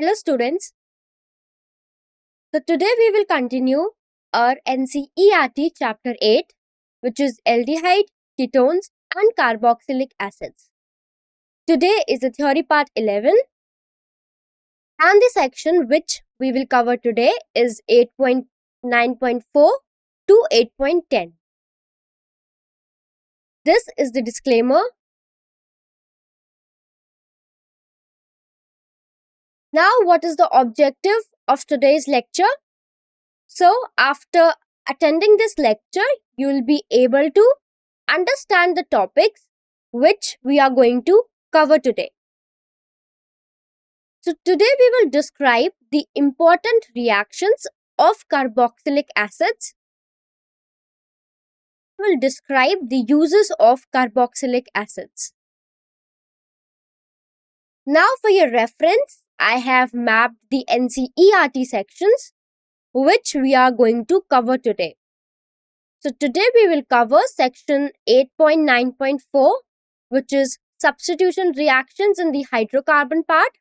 Hello students. So today we will continue our NCERT chapter 8, which is aldehyde, ketones and carboxylic acids. Today is the theory part 11 and the section which we will cover today is 8.9.4 to 8.10. This is the disclaimer. Now, what is the objective of today's lecture? So, after attending this lecture, you will be able to understand the topics which we are going to cover today. So, today we will describe the important reactions of carboxylic acids. We will describe the uses of carboxylic acids. Now, for your reference, I have mapped the NCERT sections which we are going to cover today. So today we will cover section 8.9.4, which is substitution reactions in the hydrocarbon part.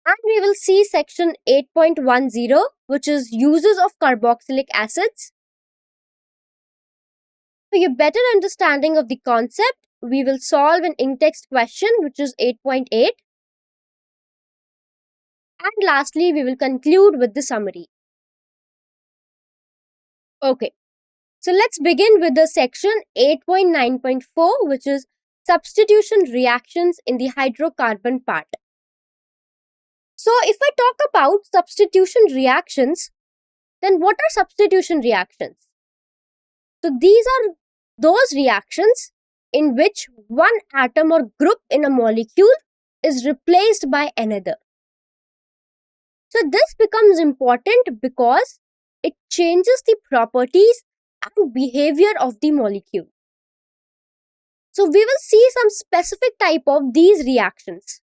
And we will see section 8.10, which is uses of carboxylic acids. For your better understanding of the concept, we will solve an in-text question, which is 8.8. And lastly, we will conclude with the summary. Okay, so let's begin with the section 8.9.4, which is substitution reactions in the hydrocarbon part. So if I talk about substitution reactions, then what are substitution reactions? So these are those reactions in which one atom or group in a molecule is replaced by another. So this becomes important because it changes the properties and behavior of the molecule. So we will see some specific type of these reactions.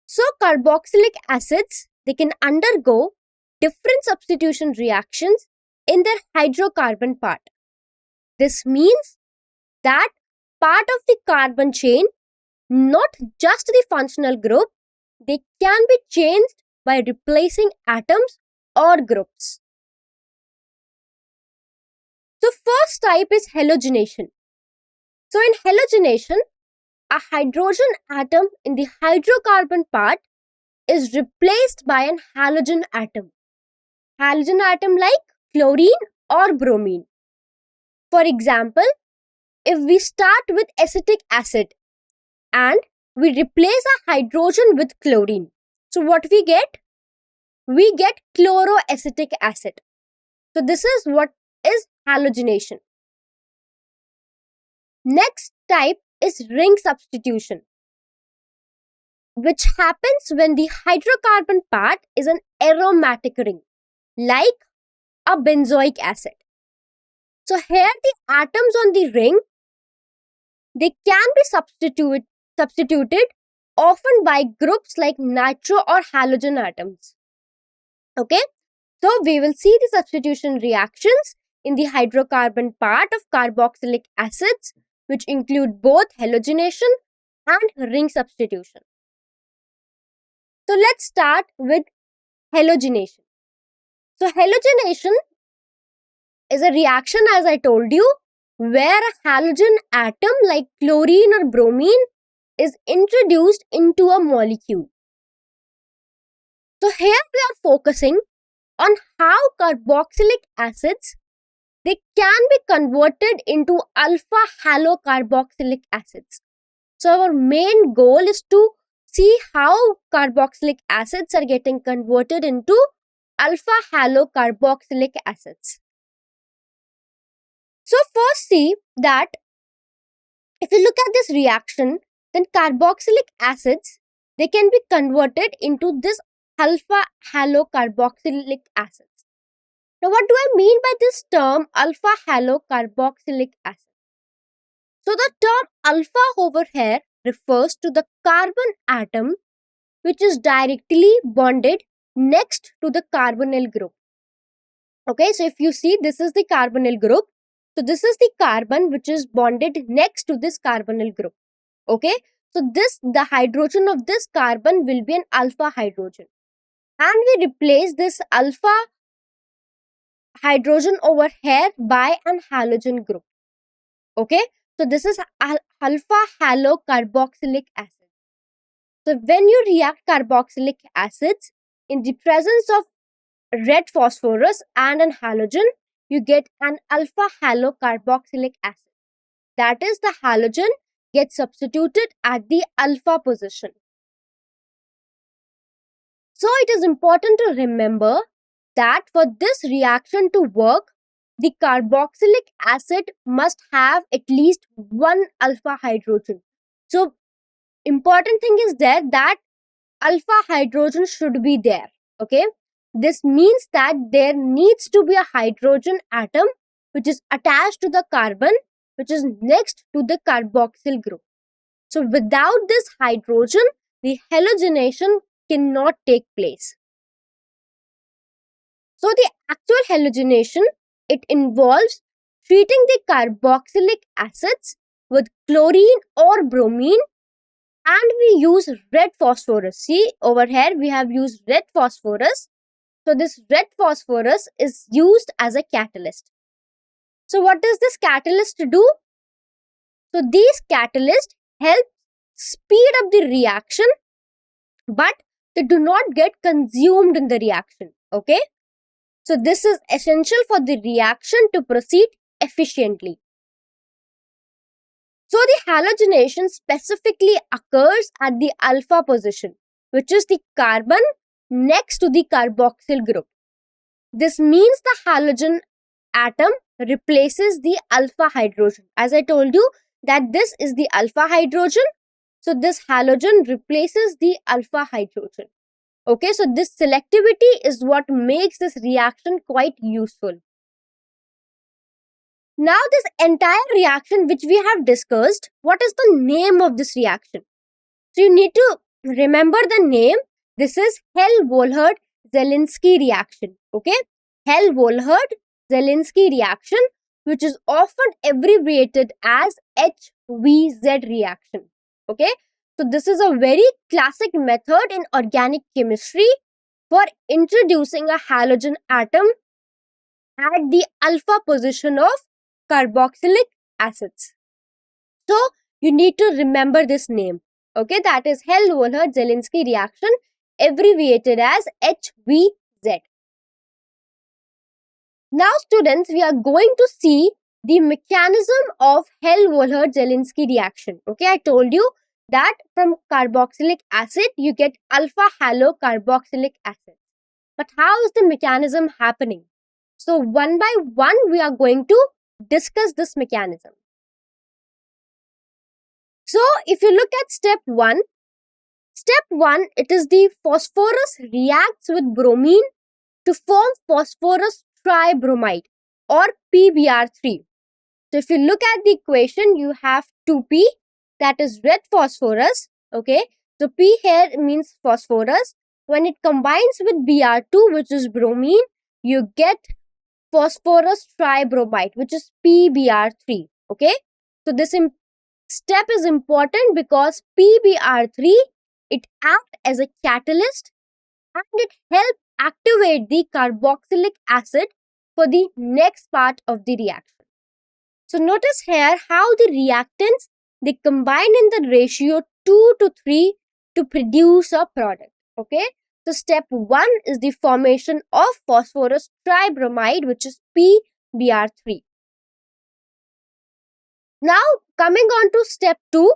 So carboxylic acids, they can undergo different substitution reactions in their hydrocarbon part. This means that part of the carbon chain, not just the functional group, they can be changed by replacing atoms or groups. So first type is halogenation. So in halogenation, a hydrogen atom in the hydrocarbon part is replaced by an halogen atom. Halogen atom like chlorine or bromine. For example, if we start with acetic acid and we replace a hydrogen with chlorine, so what we get? We get chloroacetic acid. So this is what is halogenation. Next type is ring substitution, which happens when the hydrocarbon part is an aromatic ring, like a benzoic acid. So here the atoms on the ring, they can be substituted often by groups like nitro or halogen atoms. Okay, so we will see the substitution reactions in the hydrocarbon part of carboxylic acids, which include both halogenation and ring substitution. So let's start with halogenation. So halogenation is a reaction, as I told you, where a halogen atom like chlorine or bromine is introduced into a molecule. So here we are focusing on how carboxylic acids, they can be converted into alpha halocarboxylic acids. So our main goal is to see how carboxylic acids are getting converted into alpha halocarboxylic acids. So first see that if you look at this reaction, then carboxylic acids, they can be converted into this alpha halocarboxylic acids. Now what do I mean by this term alpha halocarboxylic acid? So the term alpha over here refers to the carbon atom which is directly bonded next to the carbonyl group. Okay, so if you see, this is the carbonyl group. So this is the carbon which is bonded next to this carbonyl group. Okay, So the hydrogen of this carbon will be an alpha hydrogen. And we replace this alpha hydrogen over here by an halogen group. Okay, so this is alpha halocarboxylic acid. So when you react carboxylic acids in the presence of red phosphorus and an halogen, you get an alpha halocarboxylic acid. That is, the halogen gets substituted at the alpha position. So it is important to remember that for this reaction to work, the carboxylic acid must have at least one alpha hydrogen. So important thing is there that alpha hydrogen should be there. Okay, this means that there needs to be a hydrogen atom which is attached to the carbon which is next to the carboxyl group. So without this hydrogen, the halogenation cannot take place. So the actual halogenation, it involves treating the carboxylic acids with chlorine or bromine, and we use red phosphorus. See, over here we have used red phosphorus. So this red phosphorus is used as a catalyst. So what does this catalyst do? So these catalysts help speed up the reaction, but they do not get consumed in the reaction. Okay, so this is essential for the reaction to proceed efficiently. So the halogenation specifically occurs at the alpha position, which is the carbon next to the carboxyl group. This means the halogen atom replaces the alpha hydrogen. As I told you that this is the alpha hydrogen, so this halogen replaces the alpha hydrogen. Okay, so this selectivity is what makes this reaction quite useful. Now this entire reaction which we have discussed, what is the name of this reaction? So you need to remember the name. This is Hell-Wohlert-Zelinsky reaction. Okay, Hell-Wohlert-Zelinsky reaction, which is often abbreviated as HVZ reaction. Okay, so this is a very classic method in organic chemistry for introducing a halogen atom at the alpha position of carboxylic acids. So you need to remember this name. Okay, that is Hell-Wohlert-Zelinsky reaction, abbreviated as HVZ. Now students, we are going to see the mechanism of Hell-Wohlert-Zelinsky reaction. Okay, I told you that from carboxylic acid you get alpha halocarboxylic acid. But how is the mechanism happening? So one by one we are going to discuss this mechanism. So if you look at step 1, it is the phosphorus reacts with bromine to form phosphorus tribromide or PBr3. So if you look at the equation, you have 2P, that is red phosphorus. Okay, so P here means phosphorus. When it combines with Br2, which is bromine, you get phosphorus tribromide, which is PBr3. Okay, so this step is important because PBr3, it acts as a catalyst and it helps activate the carboxylic acid for the next part of the reaction. So notice here how the reactants, they combine in the ratio 2:3 to produce a product. Okay, so step 1 is the formation of phosphorus tribromide, which is PBr3. Now coming on to step 2.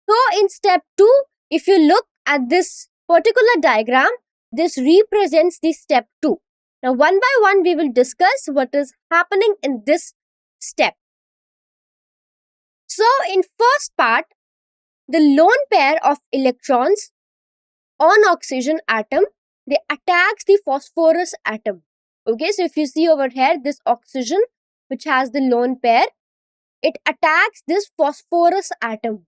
So in step 2, if you look at this particular diagram, this represents the step 2. Now one by one we will discuss what is happening in this step. So in first part, the lone pair of electrons on oxygen atom, they attacks the phosphorus atom. Okay, so if you see over here, this oxygen which has the lone pair, it attacks this phosphorus atom.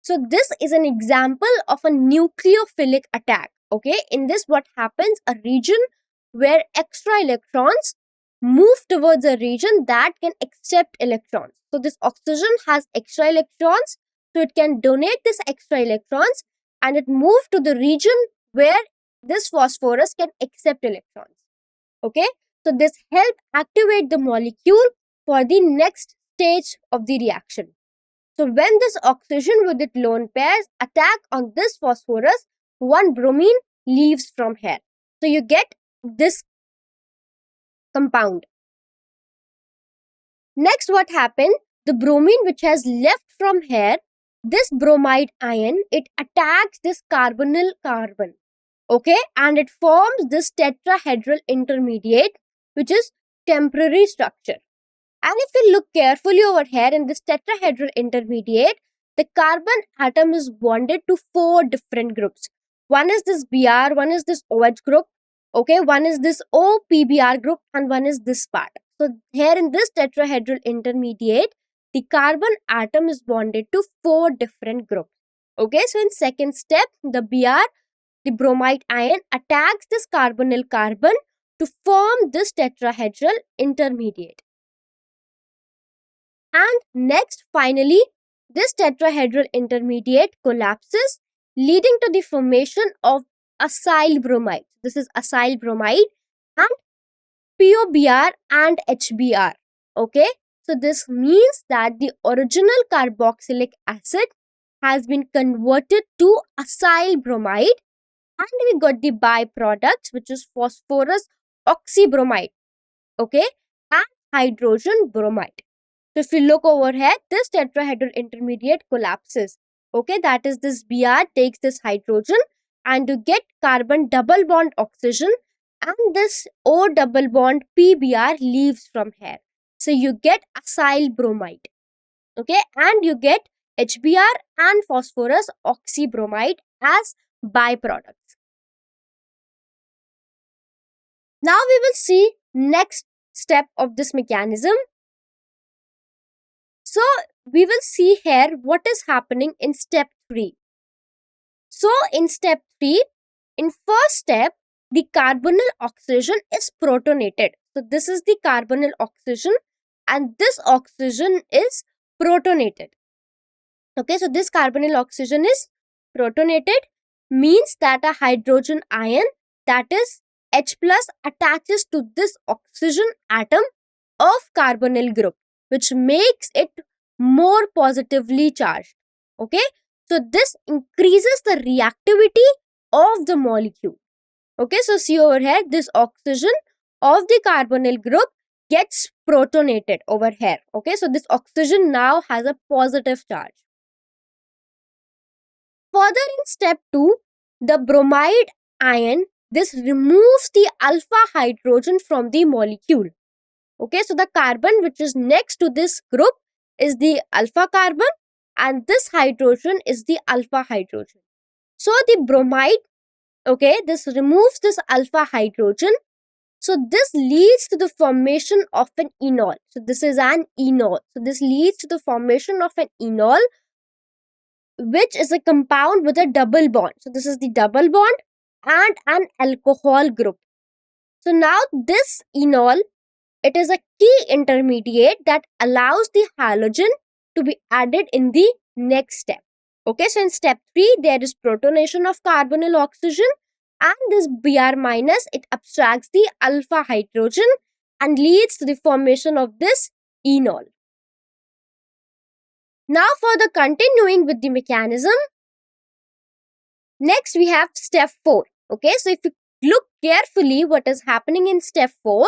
So this is an example of a nucleophilic attack. Okay, in this what happens, a region where extra electrons move towards a region that can accept electrons. So this oxygen has extra electrons, so it can donate this extra electrons and it move to the region where this phosphorus can accept electrons. Okay, so this help activate the molecule for the next stage of the reaction. So when this oxygen with its lone pairs attack on this phosphorus, one bromine leaves from here. So you get this compound. Next, what happened? The bromine which has left from here, this bromide ion, it attacks this carbonyl carbon. Okay, and it forms this tetrahedral intermediate, which is temporary structure. And if we look carefully over here in this tetrahedral intermediate, the carbon atom is bonded to 4 different groups. One is this Br, one is this OH group, okay, one is this OPBr group, and one is this part. So here in this tetrahedral intermediate, the carbon atom is bonded to 4 different groups. Okay, so in second step, the Br, the bromide ion, attacks this carbonyl carbon to form this tetrahedral intermediate. And next, finally, this tetrahedral intermediate collapses, leading to the formation of acyl bromide. This is acyl bromide and POBr and HBr. Okay, so this means that the original carboxylic acid has been converted to acyl bromide, and we got the byproducts, which is phosphorus oxybromide, okay, and hydrogen bromide. So if you look over here, this tetrahedral intermediate collapses. Okay, that is this Br takes this hydrogen and you get carbon double bond oxygen, and this O double bond PBr leaves from here. So you get acyl bromide. Okay, and you get HBr and phosphorus oxybromide as byproducts. Now we will see next step of this mechanism. So we will see here what is happening in step 3. So in step 3, in first step, the carbonyl oxygen is protonated. So this is the carbonyl oxygen and this oxygen is protonated. Okay, so this carbonyl oxygen is protonated, means that a hydrogen ion, that is H plus, attaches to this oxygen atom of carbonyl group, which makes it more positively charged. Okay, so this increases the reactivity of the molecule. Okay, so see over here, this oxygen of the carbonyl group gets protonated over here. Okay, so this oxygen now has a positive charge. Further in step 2, the bromide ion, this removes the alpha hydrogen from the molecule. Okay, so the carbon which is next to this group is the alpha carbon and this hydrogen is the alpha hydrogen. So the bromide, okay, this removes this alpha hydrogen. So this leads to the formation of an enol. So this is an enol. So this leads to the formation of an enol, which is a compound with a double bond. So this is the double bond and an alcohol group. So now this enol, it is a key intermediate that allows the halogen to be added in the next step. Okay, so in step 3, there is protonation of carbonyl oxygen and this Br minus, it abstracts the alpha hydrogen and leads to the formation of this enol. Now further continuing with the mechanism, next we have step 4. Okay, so if you look carefully what is happening in step 4,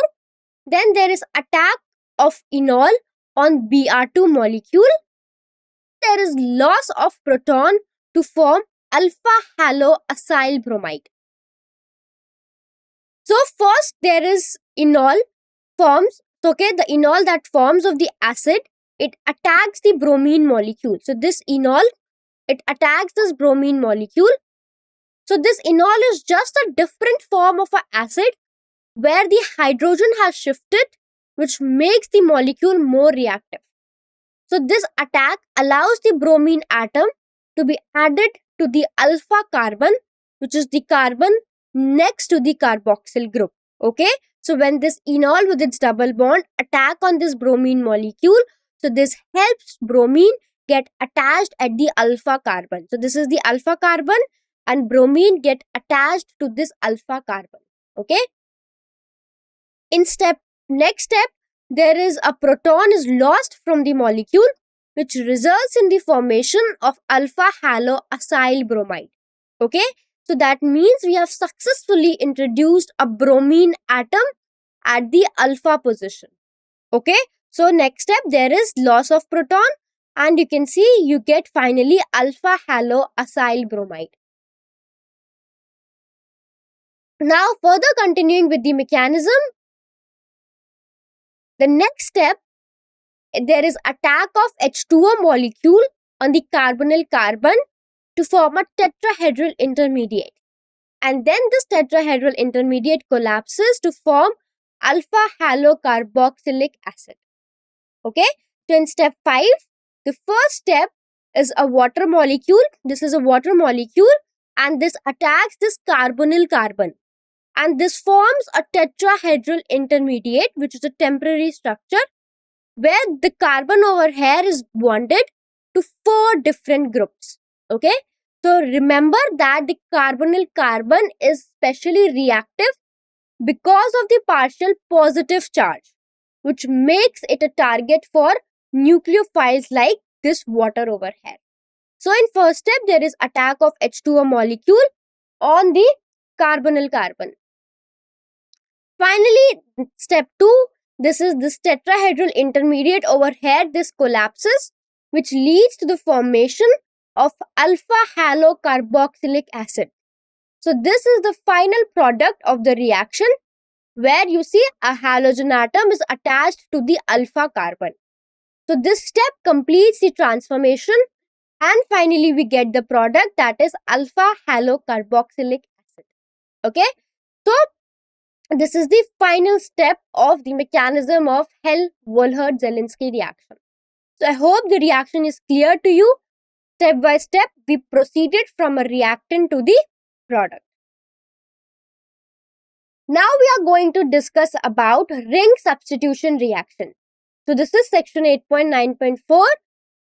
then there is attack of enol on Br2 molecule. There is loss of proton to form alpha haloacyl bromide. So first there is enol forms. Okay, the enol that forms of the acid, it attacks the bromine molecule. So this enol, it attacks this bromine molecule. So this enol is just a different form of an acid where the hydrogen has shifted, which makes the molecule more reactive. So this attack allows the bromine atom to be added to the alpha carbon, which is the carbon next to the carboxyl group. Okay, So when this enol with its double bond attack on this bromine molecule, so this helps bromine get attached at the alpha carbon. So this is the alpha carbon and bromine get attached to this alpha carbon. Okay. In next step, there is a proton is lost from the molecule, which results in the formation of alpha haloacyl bromide. Okay. So that means we have successfully introduced a bromine atom at the alpha position. Okay. So next step, there is loss of proton, and you can see you get finally alpha haloacyl bromide. Now further continuing with the mechanism, the next step, there is attack of H2O molecule on the carbonyl carbon to form a tetrahedral intermediate. And then this tetrahedral intermediate collapses to form alpha halocarboxylic acid. Okay. So in step 5, the first step is a water molecule. This is a water molecule and this attacks this carbonyl carbon. And this forms a tetrahedral intermediate, which is a temporary structure where the carbon over here is bonded to 4 different groups. Okay. So remember that the carbonyl carbon is specially reactive because of the partial positive charge, which makes it a target for nucleophiles like this water over here. So in first step, there is attack of H2O molecule on the carbonyl carbon. Finally, step 2, this is this tetrahedral intermediate over here, this collapses, which leads to the formation of alpha halocarboxylic acid. So this is the final product of the reaction where you see a halogen atom is attached to the alpha carbon. So this step completes the transformation and finally we get the product, that is alpha halocarboxylic acid. Okay. So this is the final step of the mechanism of Hell-Wohlert-Zelinsky reaction. So I hope the reaction is clear to you. Step by step, we proceeded from a reactant to the product. Now we are going to discuss about ring substitution reaction. So this is section 8.9.4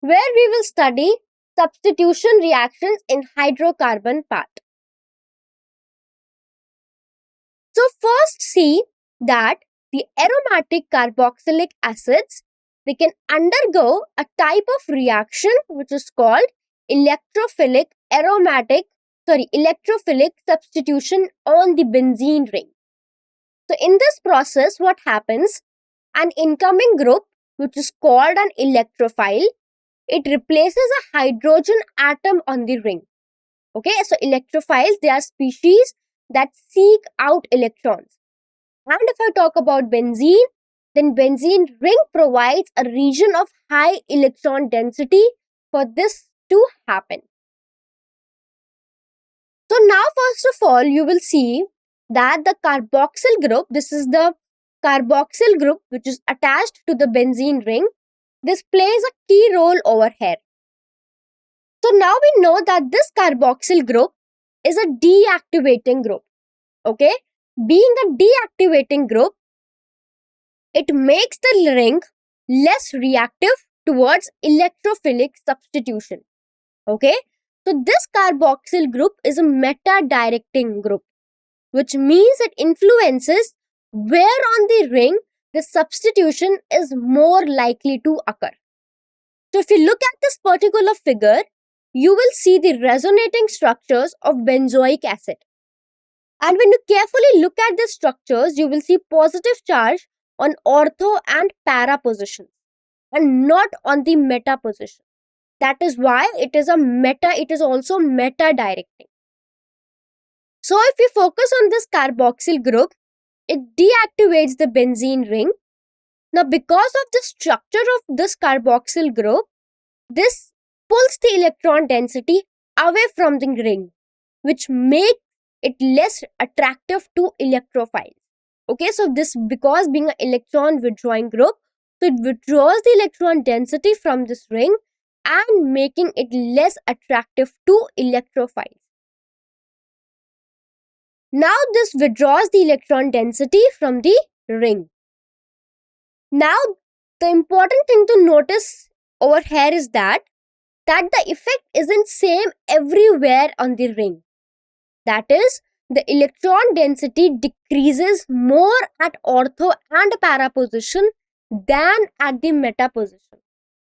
where we will study substitution reactions in hydrocarbon part. So first see that the aromatic carboxylic acids, they can undergo a type of reaction which is called electrophilic substitution on the benzene ring. So in this process, what happens? An incoming group, which is called an electrophile, it replaces a hydrogen atom on the ring. Okay, so electrophiles, they are species that seek out electrons. And if I talk about benzene, then benzene ring provides a region of high electron density for this to happen. So now first of all, you will see that the carboxyl group, this is the carboxyl group which is attached to the benzene ring, this plays a key role over here. So now we know that this carboxyl group is a deactivating group. Okay, being a deactivating group, it makes the ring less reactive towards electrophilic substitution. Okay, so this carboxyl group is a meta-directing group, which means it influences where on the ring the substitution is more likely to occur. So if you look at this particular figure, you will see the resonating structures of benzoic acid. And when you carefully look at the structures, you will see positive charge on ortho and para positions and not on the meta position. That is why it is also meta-directing. So if we focus on this carboxyl group, it deactivates the benzene ring. Now because of the structure of this carboxyl group, this pulls the electron density away from the ring, which makes it less attractive to electrophiles. Okay, so this, because being an electron withdrawing group, so it withdraws the electron density from this ring and making it less attractive to electrophiles. Now this withdraws the electron density from the ring. Now the important thing to notice over here is that the effect isn't same everywhere on the ring. That is, the electron density decreases more at ortho and para position than at the meta position.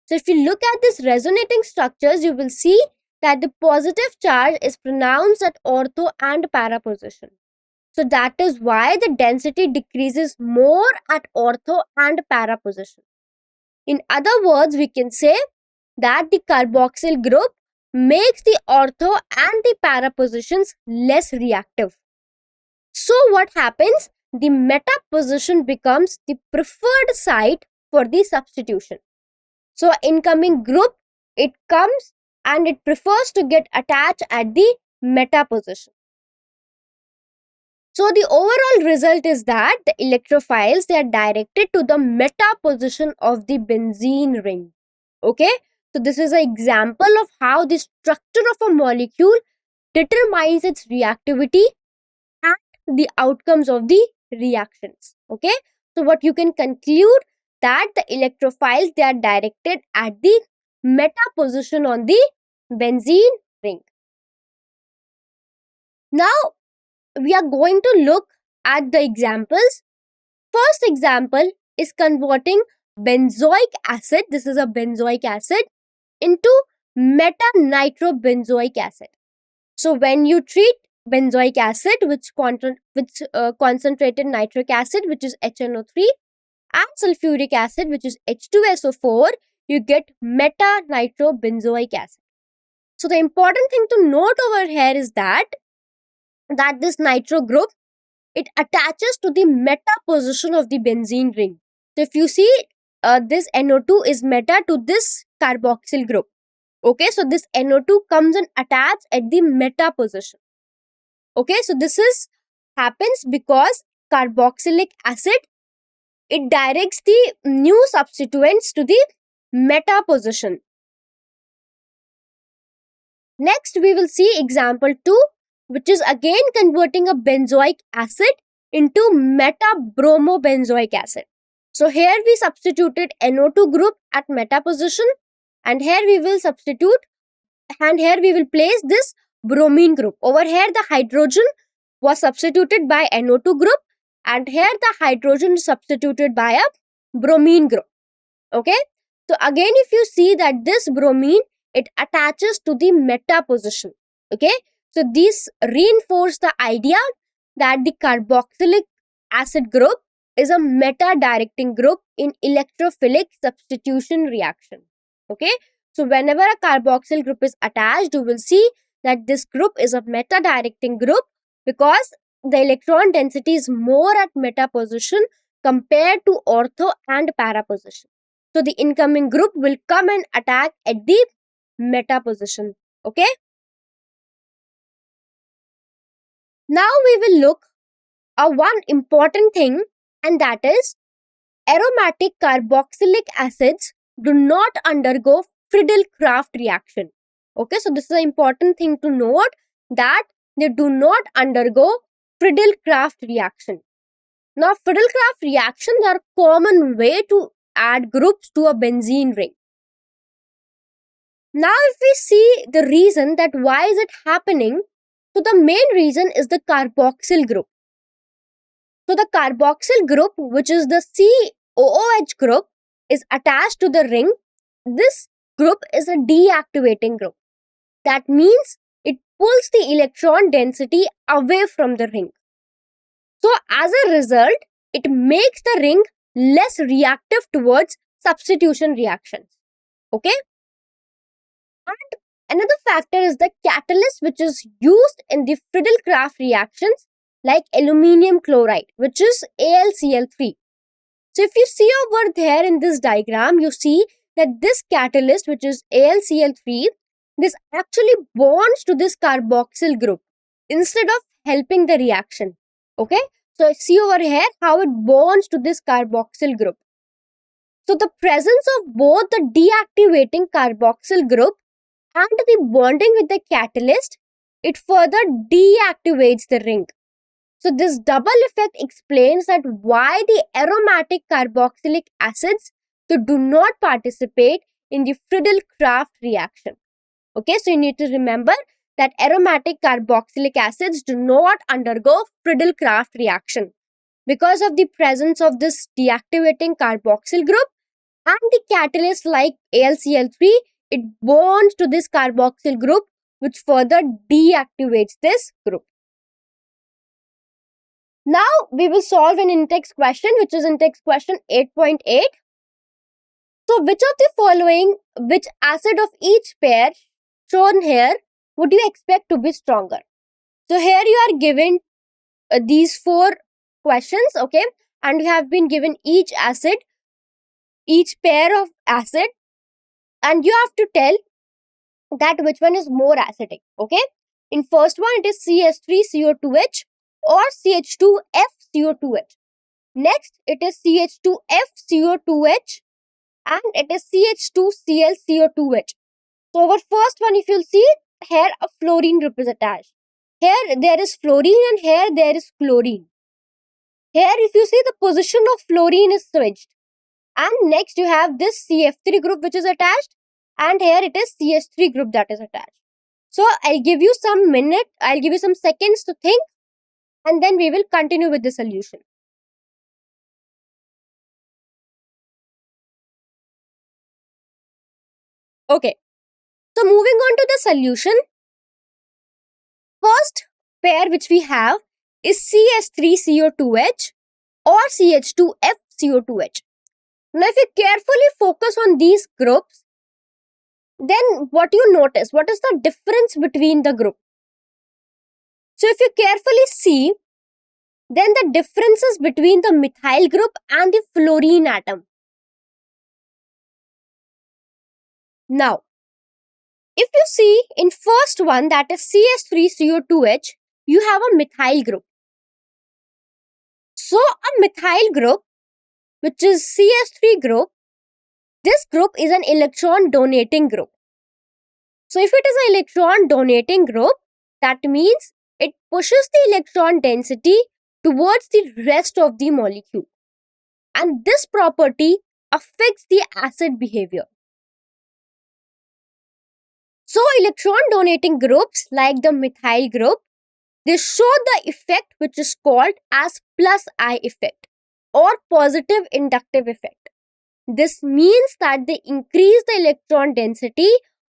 So if you look at these resonating structures, you will see that the positive charge is pronounced at ortho and para position. So that is why the density decreases more at ortho and para position. In other words, we can say that the carboxyl group makes the ortho and the para positions less reactive. So what happens? The meta position becomes the preferred site for the substitution. So incoming group, it comes and it prefers to get attached at the meta position. So the overall result is that the electrophiles, they are directed to the meta position of the benzene ring. Okay, so this is an example of how the structure of a molecule determines its reactivity and the outcomes of the reactions. Okay, so what you can conclude that the electrophiles, they are directed at the meta position on the benzene ring. Now we are going to look at the examples. First example is converting benzoic acid, this is a benzoic acid, into meta-nitrobenzoic acid. So when you treat benzoic acid with concentrated nitric acid, which is HNO3, and sulfuric acid, which is H2SO4, you get meta-nitrobenzoic acid. So the important thing to note over here is that this nitro group, it attaches to the meta position of the benzene ring. So if you see, this NO2 is meta to this carboxyl group. Okay, so this NO2 comes and attached at the meta position. Okay, so this is happens because carboxylic acid, it directs the new substituents to the meta position. Next, we will see example 2, which is again converting a benzoic acid into meta-bromobenzoic acid. So here we substituted NO2 group at meta position, and here we will substitute, and here we will place this bromine group. Over here the hydrogen was substituted by NO2 group, and here the hydrogen is substituted by a bromine group. Okay, so again if you see that this bromine, it attaches to the meta position. Okay, so these reinforce the idea that the carboxylic acid group is a meta-directing group in electrophilic substitution reaction. Okay, so whenever a carboxyl group is attached, you will see that this group is a meta-directing group because the electron density is more at meta position compared to ortho and para position. So the incoming group will come and attack at the meta position. Okay, now we will look at one important thing, and that is aromatic carboxylic acids do not undergo Friedel-Crafts reaction. Okay, so this is an important thing to note, that they do not undergo Friedel-Crafts reaction. Now Friedel-Crafts reactions are a common way to add groups to a benzene ring. Now if we see the reason that why is it happening, so the main reason is the carboxyl group. So the carboxyl group, which is the COOH group, is attached to the ring. This group is a deactivating group. That means it pulls the electron density away from the ring. So as a result, it makes the ring less reactive towards substitution reactions. Okay? And another factor is the catalyst which is used in the Friedel-Crafts reactions, like aluminium chloride, which is AlCl3. So if you see over there in this diagram, you see that this catalyst, which is AlCl3, this actually bonds to this carboxyl group instead of helping the reaction. Okay, so see over here how it bonds to this carboxyl group. So the presence of both the deactivating carboxyl group and the bonding with the catalyst, it further deactivates the ring. So this double effect explains that why the aromatic carboxylic acids do not participate in the Friedel-Crafts reaction. Okay, so you need to remember that aromatic carboxylic acids do not undergo Friedel-Crafts reaction because of the presence of this deactivating carboxyl group and the catalyst like AlCl3. It bonds to this carboxyl group, which further deactivates this group. Now we will solve an in-text question, which is in-text question 8.8. So which of the following, which acid of each pair shown here would you expect to be stronger? So here you are given these four questions, okay, and you have been given each acid, each pair of acid, and you have to tell that which one is more acidic, okay. In first one, it is CH3CO2H or CH2FCO2H. Next, it is CH2FCO2H and it is CH2ClCO2H. So our first one, if you'll see, here a fluorine group is attached. Here there is fluorine and here there is chlorine. Here if you see, the position of fluorine is switched. And next you have this CF3 group which is attached, and here it is CH3 group that is attached. So I'll give you some seconds to think, and then we will continue with the solution. Okay, so moving on to the solution. First pair which we have is CH3CO2H or CH2FCO2H. Now if you carefully focus on these groups, then what you notice, what is the difference between the group? So if you carefully see, then the differences between the methyl group and the fluorine atom. Now, if you see in first one, that is CH3CO2H, you have a methyl group. So a methyl group, which is CH3 group, this group is an electron donating group. So if it is an electron donating group, that means it pushes the electron density towards the rest of the molecule. And this property affects the acid behavior. So electron donating groups like the methyl group, they show the effect which is called as plus I effect or positive inductive effect. This means that they increase the electron density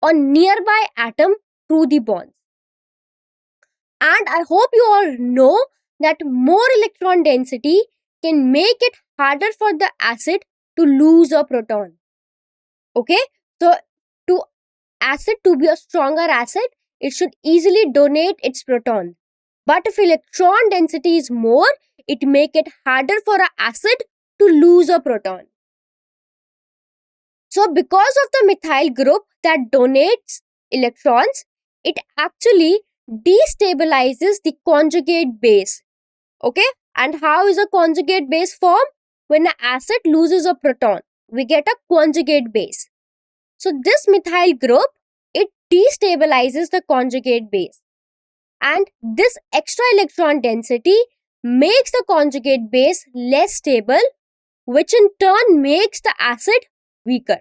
on nearby atom through the bonds. And I hope you all know that more electron density can make it harder for the acid to lose a proton. Okay, so to acid to be a stronger acid, it should easily donate its proton. But if electron density is more, it make it harder for an acid to lose a proton. So because of the methyl group that donates electrons, it actually destabilizes the conjugate base. Okay, and how is a conjugate base formed? When an acid loses a proton, we get a conjugate base. So this methyl group, it destabilizes the conjugate base, and this extra electron density makes the conjugate base less stable, which in turn makes the acid weaker.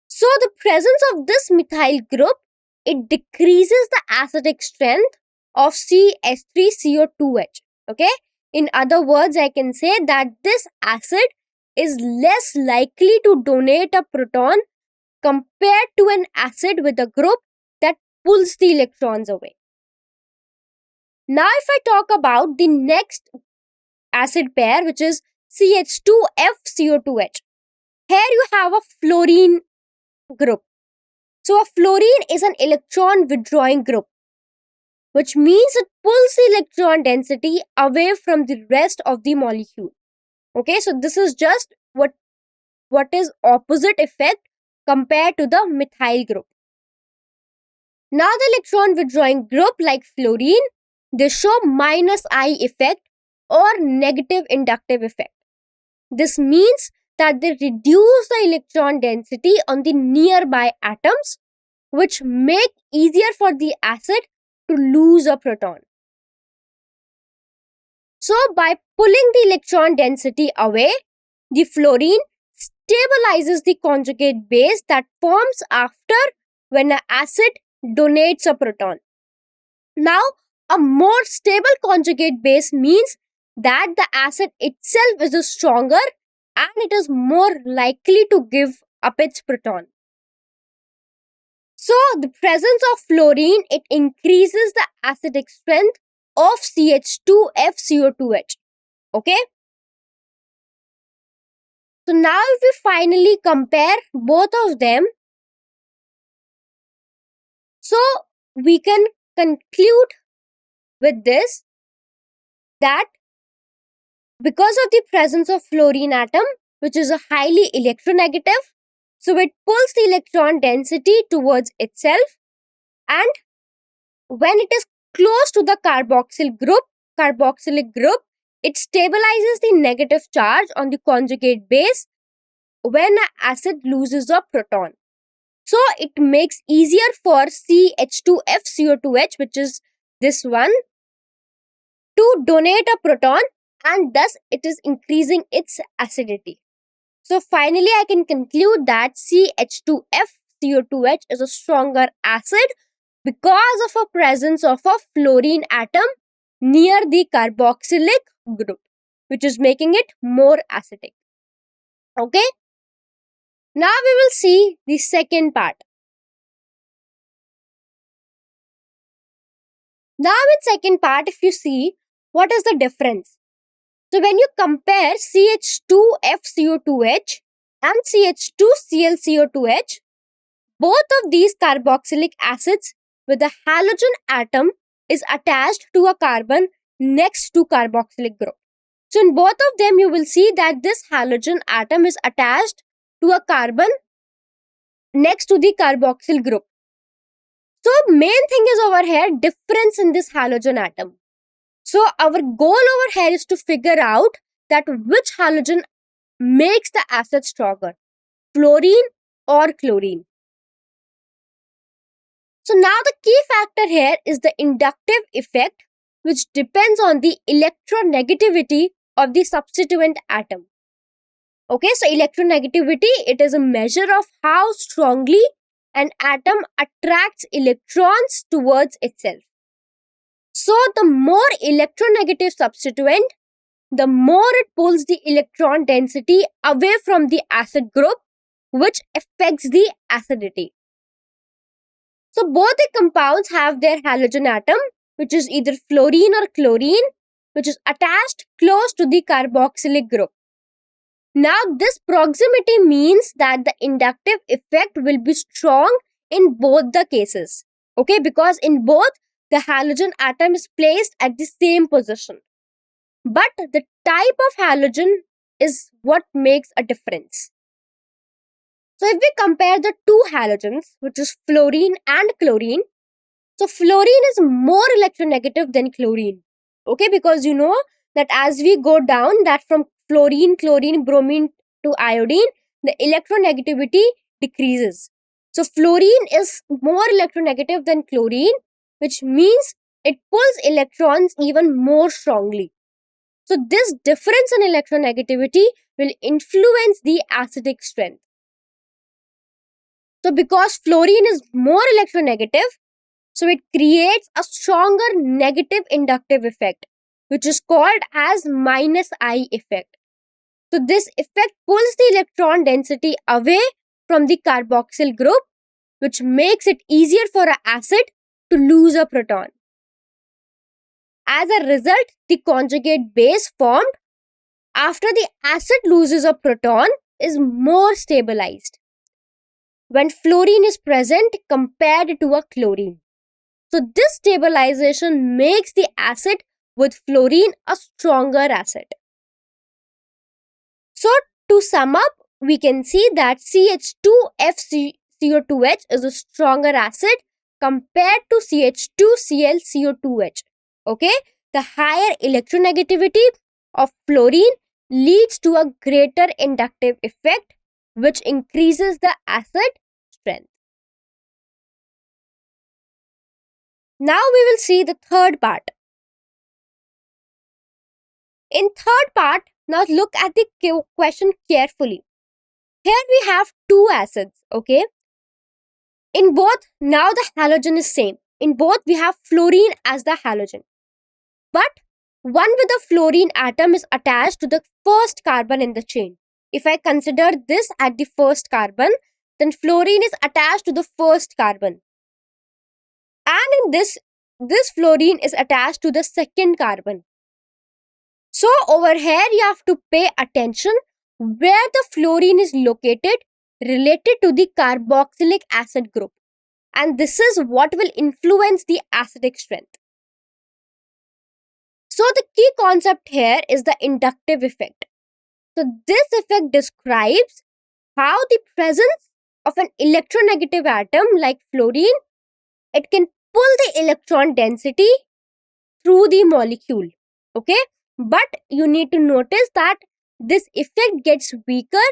So the presence of this methyl group, it decreases the acidic strength of CH3CO2H. Okay, in other words, I can say that this acid is less likely to donate a proton compared to an acid with a group that pulls the electrons away. Now if I talk about the next acid pair, which is CH2FCO2H. Here you have a fluorine group. So a fluorine is an electron withdrawing group, which means it pulls the electron density away from the rest of the molecule. Okay, so this is just what is opposite effect compared to the methyl group. Now the electron withdrawing group like fluorine, they show minus I effect or negative inductive effect. This means that they reduce the electron density on the nearby atoms, which make easier for the acid to lose a proton. So by pulling the electron density away, the fluorine stabilizes the conjugate base that forms after when an acid donates a proton. Now, a more stable conjugate base means that the acid itself is stronger and it is more likely to give up its proton. So, the presence of fluorine, it increases the acidic strength of CH2FCO2H. Okay? So now if we finally compare both of them, so we can conclude with this that because of the presence of fluorine atom, which is a highly electronegative, so it pulls the electron density towards itself, and when it is close to the carboxylic group, it stabilizes the negative charge on the conjugate base when an acid loses a proton. So it makes easier for CH2FCO2H, which is this one, to donate a proton, and thus it is increasing its acidity. So finally, I can conclude that CH2FCO2H is a stronger acid because of a presence of a fluorine atom near the carboxylic group, which is making it more acidic. Okay? Now we will see the second part. Now in second part, if you see, what is the difference? So when you compare CH2FCO2H and CH2ClCO2H, both of these carboxylic acids with a halogen atom is attached to a carbon next to carboxylic group. So in both of them, you will see that this halogen atom is attached to a carbon next to the carboxyl group. So main thing is over here, difference in this halogen atom. So our goal over here is to figure out that which halogen makes the acid stronger, fluorine or chlorine. So now the key factor here is the inductive effect, which depends on the electronegativity of the substituent atom. Okay, so electronegativity, it is a measure of how strongly an atom attracts electrons towards itself. So the more electronegative substituent, the more it pulls the electron density away from the acid group, which affects the acidity. So both the compounds have their halogen atom, which is either fluorine or chlorine, which is attached close to the carboxylic group. Now this proximity means that the inductive effect will be strong in both the cases. Okay, because in both the halogen atom is placed at the same position. But the type of halogen is what makes a difference. So if we compare the two halogens, which is fluorine and chlorine, so fluorine is more electronegative than chlorine. Okay, because you know that as we go down, that from fluorine, chlorine, bromine to iodine, the electronegativity decreases. So fluorine is more electronegative than chlorine, which means it pulls electrons even more strongly. So this difference in electronegativity will influence the acidic strength. So because fluorine is more electronegative, so it creates a stronger negative inductive effect, which is called as -I effect. So this effect pulls the electron density away from the carboxyl group, which makes it easier for an acid to lose a proton. As a result, the conjugate base formed after the acid loses a proton is more stabilized when fluorine is present compared to a chlorine. So this stabilization makes the acid with fluorine a stronger acid. So to sum up, we can see that CH2FCO2H is a stronger acid compared to CH2ClCO2H. Okay, the higher electronegativity of fluorine leads to a greater inductive effect, which increases the acid strength. Now we will see the third part. In third part, now look at the question carefully. Here we have two acids, okay? In both, now the halogen is same. In both, we have fluorine as the halogen. But one with a fluorine atom is attached to the first carbon in the chain. If I consider this at the first carbon, then fluorine is attached to the first carbon. And in this fluorine is attached to the second carbon. So over here you have to pay attention where the fluorine is located related to the carboxylic acid group. And this is what will influence the acidic strength. So the key concept here is the inductive effect. So this effect describes how the presence of an electronegative atom like fluorine, it can pull the electron density through the molecule. Okay? But you need to notice that this effect gets weaker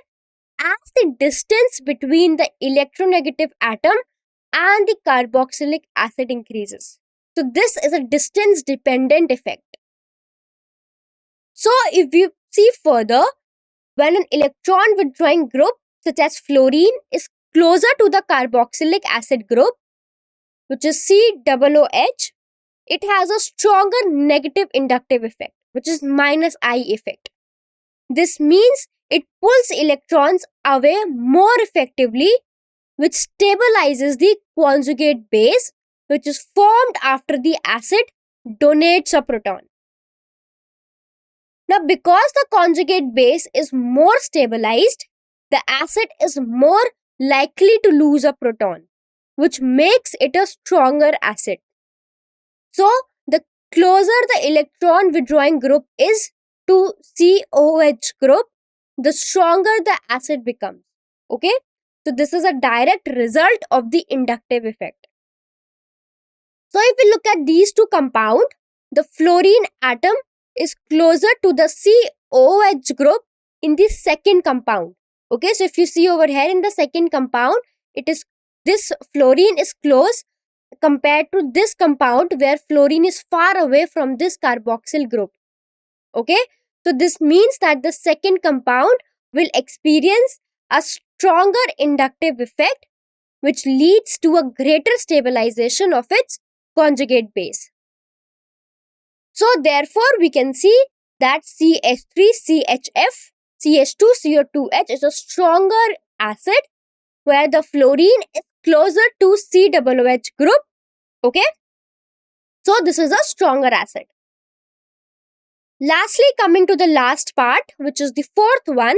as the distance between the electronegative atom and the carboxylic acid increases. So this is a distance dependent effect. So if we see further, when an electron withdrawing group such as fluorine is closer to the carboxylic acid group, which is COOH, it has a stronger negative inductive effect, which is -I effect. This means it pulls electrons away more effectively, which stabilizes the conjugate base, which is formed after the acid donates a proton. Now, because the conjugate base is more stabilized, the acid is more likely to lose a proton, which makes it a stronger acid. So, the closer the electron withdrawing group is to COH group, the stronger the acid becomes. Okay? So, this is a direct result of the inductive effect. So, if we look at these two compounds, the fluorine atom is closer to the COH group in the second compound. Okay, so if you see over here in the second compound, this fluorine is close compared to this compound where fluorine is far away from this carboxyl group. Okay, so this means that the second compound will experience a stronger inductive effect, which leads to a greater stabilization of its conjugate base. So therefore, we can see that CH3CHF, CH2CO2H is a stronger acid where the fluorine is closer to COOH group. Okay. So this is a stronger acid. Lastly, coming to the last part, which is the fourth one.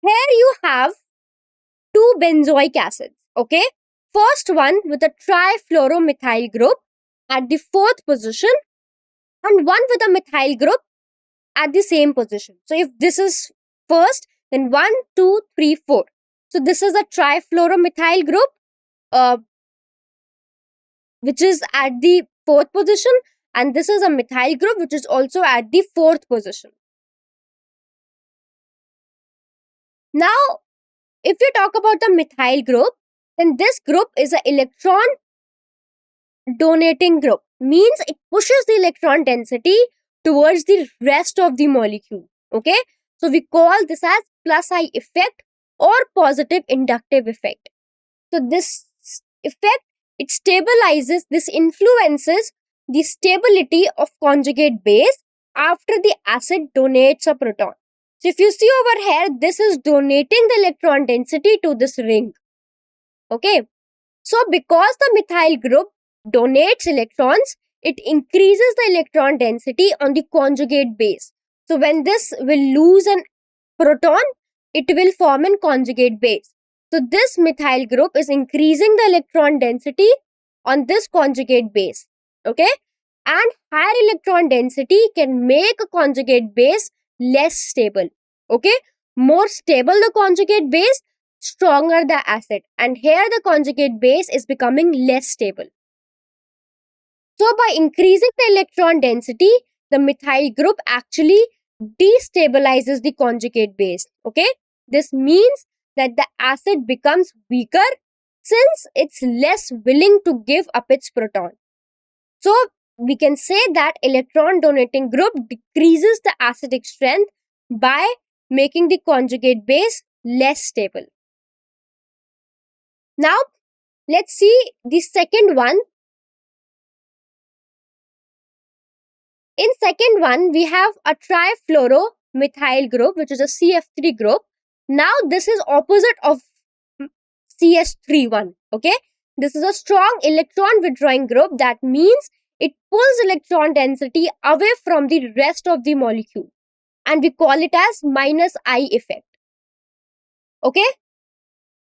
Here you have two benzoic acids. Okay. First one with a trifluoromethyl group at the fourth position and one with a methyl group at the same position. So if this is first, then 1, 2, 3, 4. So this is a trifluoromethyl group which is at the fourth position, and this is a methyl group which is also at the fourth position. Now, if we talk about the methyl group, then this group is an electron donating group, means it pushes the electron density towards the rest of the molecule. Okay, so we call this as +I effect or positive inductive effect. So this effect, it stabilizes, this influences the stability of conjugate base after the acid donates a proton. So if you see over here, this is donating the electron density to this ring. Okay, so because the methyl group donates electrons, it increases the electron density on the conjugate base. So when this will lose an proton, it will form a conjugate base. So this methyl group is increasing the electron density on this conjugate base. Okay, and higher electron density can make a conjugate base less stable. Okay, more stable the conjugate base, stronger the acid, and here the conjugate base is becoming less stable. So by increasing the electron density, the methyl group actually destabilizes the conjugate base. Okay, this means that the acid becomes weaker since it's less willing to give up its proton. So we can say that electron donating group decreases the acidic strength by making the conjugate base less stable. Now, let's see the second one. In second one, we have a trifluoromethyl group, which is a CF3 group. Now, this is opposite of CS31. Okay, this is a strong electron withdrawing group. That means it pulls electron density away from the rest of the molecule, and we call it as -I effect. Okay,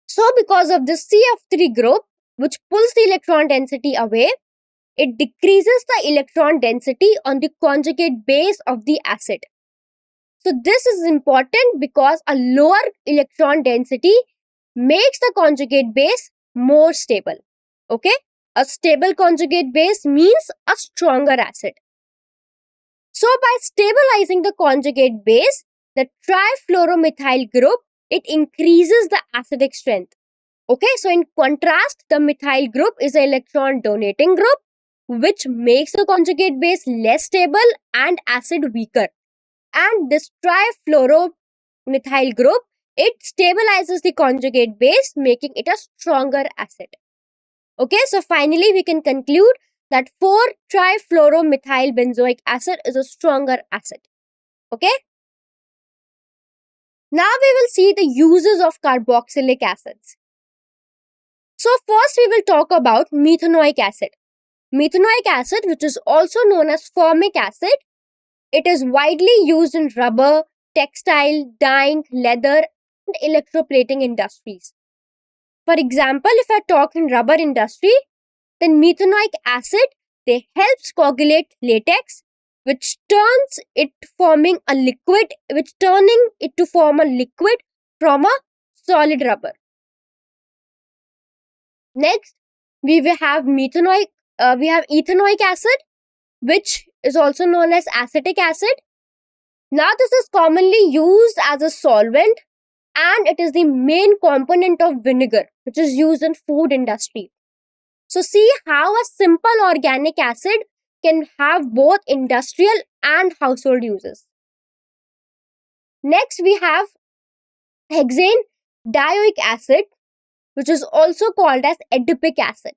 so because of this CF3 group, which pulls the electron density away, it decreases the electron density on the conjugate base of the acid. So this is important because a lower electron density makes the conjugate base more stable. Okay, a stable conjugate base means a stronger acid. So by stabilizing the conjugate base, the trifluoromethyl group, it increases the acidic strength. Okay, so in contrast, the methyl group is an electron donating group, which makes the conjugate base less stable and acid weaker. And this trifluoromethyl group, it stabilizes the conjugate base, making it a stronger acid. Okay, so finally we can conclude that 4-trifluoromethyl benzoic acid is a stronger acid. Okay. Now we will see the uses of carboxylic acids. So first we will talk about methanoic acid. Methanoic acid, which is also known as formic acid, it is widely used in rubber, textile, dyeing, leather, and electroplating industries. For example, if I talk in rubber industry, then methanoic acid, they helps coagulate latex, which turns it forming a liquid, which turning it to form a liquid from a solid rubber. Next, we will have we have ethanoic acid, which is also known as acetic acid. Now, this is commonly used as a solvent, and it is the main component of vinegar, which is used in food industry. So see how a simple organic acid can have both industrial and household uses. Next, we have hexane dioic acid, which is also called as adipic acid.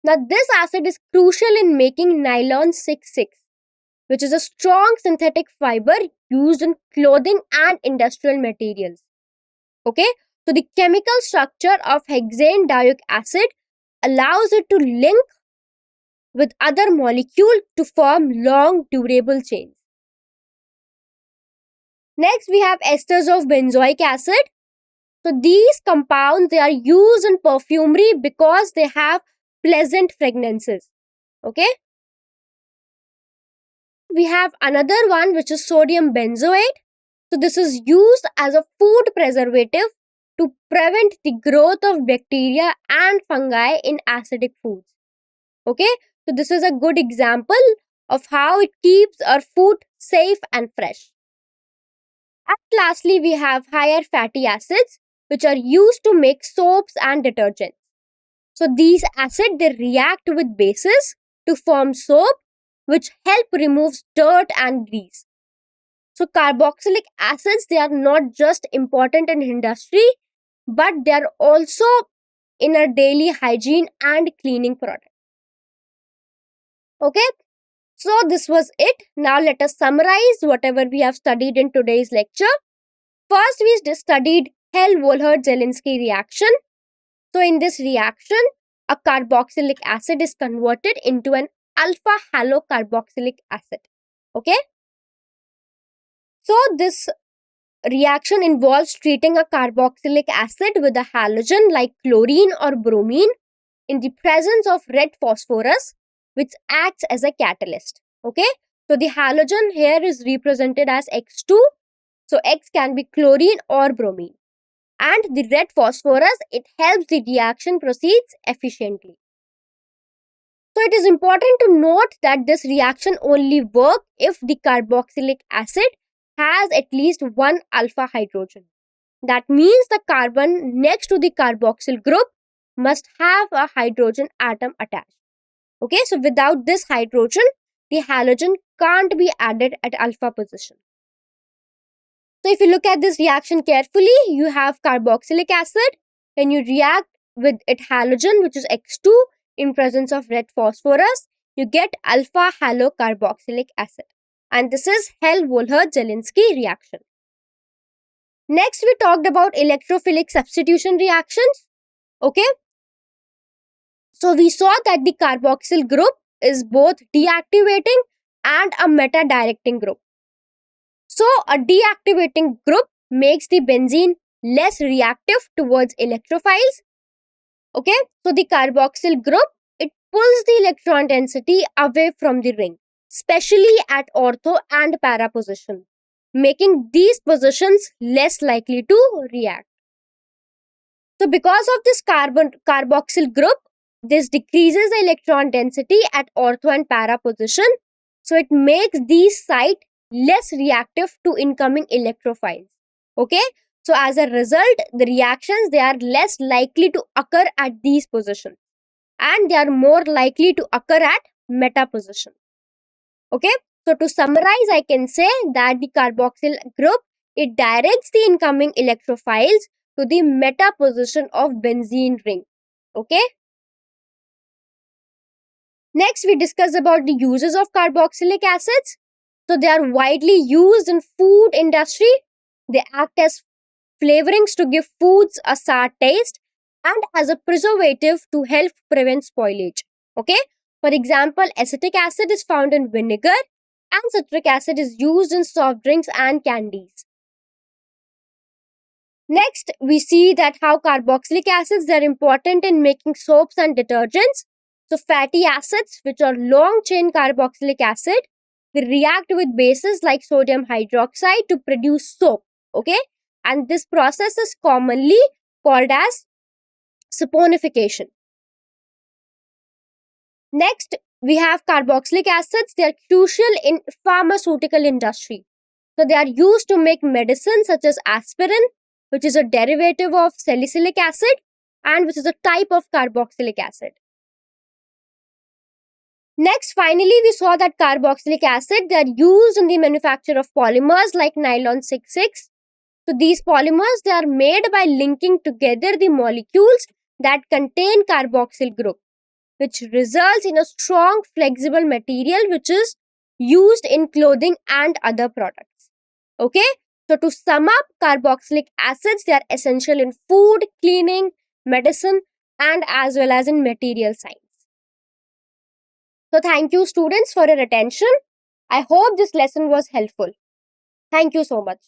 Now, this acid is crucial in making nylon 6,6, which is a strong synthetic fiber used in clothing and industrial materials. Okay, so the chemical structure of hexane dioic acid allows it to link with other molecules to form long durable chains. Next, we have esters of benzoic acid. So these compounds, they are used in perfumery because they have pleasant fragrances. Okay. We have another one, which is sodium benzoate. So this is used as a food preservative to prevent the growth of bacteria and fungi in acidic foods. Okay, so this is a good example of how it keeps our food safe and fresh. And lastly, we have higher fatty acids, which are used to make soaps and detergents. So these acids, they react with bases to form soap, which help remove dirt and grease. So carboxylic acids, they are not just important in industry, but they are also in our daily hygiene and cleaning products. Okay, so this was it. Now let us summarize whatever we have studied in today's lecture. First, we studied Hell-Wohlert-Zielinski reaction. So in this reaction, a carboxylic acid is converted into an alpha halocarboxylic acid. Okay. So this reaction involves treating a carboxylic acid with a halogen like chlorine or bromine in the presence of red phosphorus, which acts as a catalyst. Okay. So the halogen here is represented as X2. So X can be chlorine or bromine. And the red phosphorus, it helps the reaction proceeds efficiently. So it is important to note that this reaction only works if the carboxylic acid has at least one alpha hydrogen. That means the carbon next to the carboxyl group must have a hydrogen atom attached. Okay, so without this hydrogen, the halogen can't be added at alpha position. So if you look at this reaction carefully, you have carboxylic acid. When you react with its halogen, which is X2, in presence of red phosphorus, you get alpha halocarboxylic acid. And this is Hell-Wohlert-Zielinski reaction. Next, we talked about electrophilic substitution reactions. Okay. So we saw that the carboxyl group is both deactivating and a meta-directing group. So a deactivating group makes the benzene less reactive towards electrophiles. Okay, so the carboxyl group, it pulls the electron density away from the ring, especially at ortho and para position, making these positions less likely to react. So because of this carboxyl group, this decreases the electron density at ortho and para position. So it makes these sites less reactive to incoming electrophiles. Okay, so as a result, the reactions, they are less likely to occur at these positions, and they are more likely to occur at meta position. Okay, so to summarize, I can say that the carboxyl group, it directs the incoming electrophiles to the meta position of benzene ring. Okay. Next, we discuss about the uses of carboxylic acids. So they are widely used in food industry. They act as flavorings to give foods a sour taste and as a preservative to help prevent spoilage. Okay. For example, acetic acid is found in vinegar and citric acid is used in soft drinks and candies. Next, we see that how carboxylic acids are important in making soaps and detergents. So fatty acids, which are long chain carboxylic acid, they react with bases like sodium hydroxide to produce soap. Okay, and this process is commonly called as saponification. Next, we have carboxylic acids. They are crucial in pharmaceutical industry. So they are used to make medicine such as aspirin, which is a derivative of salicylic acid and which is a type of carboxylic acid. Next, finally, we saw that carboxylic acid, they are used in the manufacture of polymers like nylon 6,6. So these polymers, they are made by linking together the molecules that contain carboxyl group, which results in a strong flexible material which is used in clothing and other products. Okay, so to sum up, carboxylic acids, they are essential in food, cleaning, medicine, and as well as in material science. So thank you students for your attention. I hope this lesson was helpful. Thank you so much.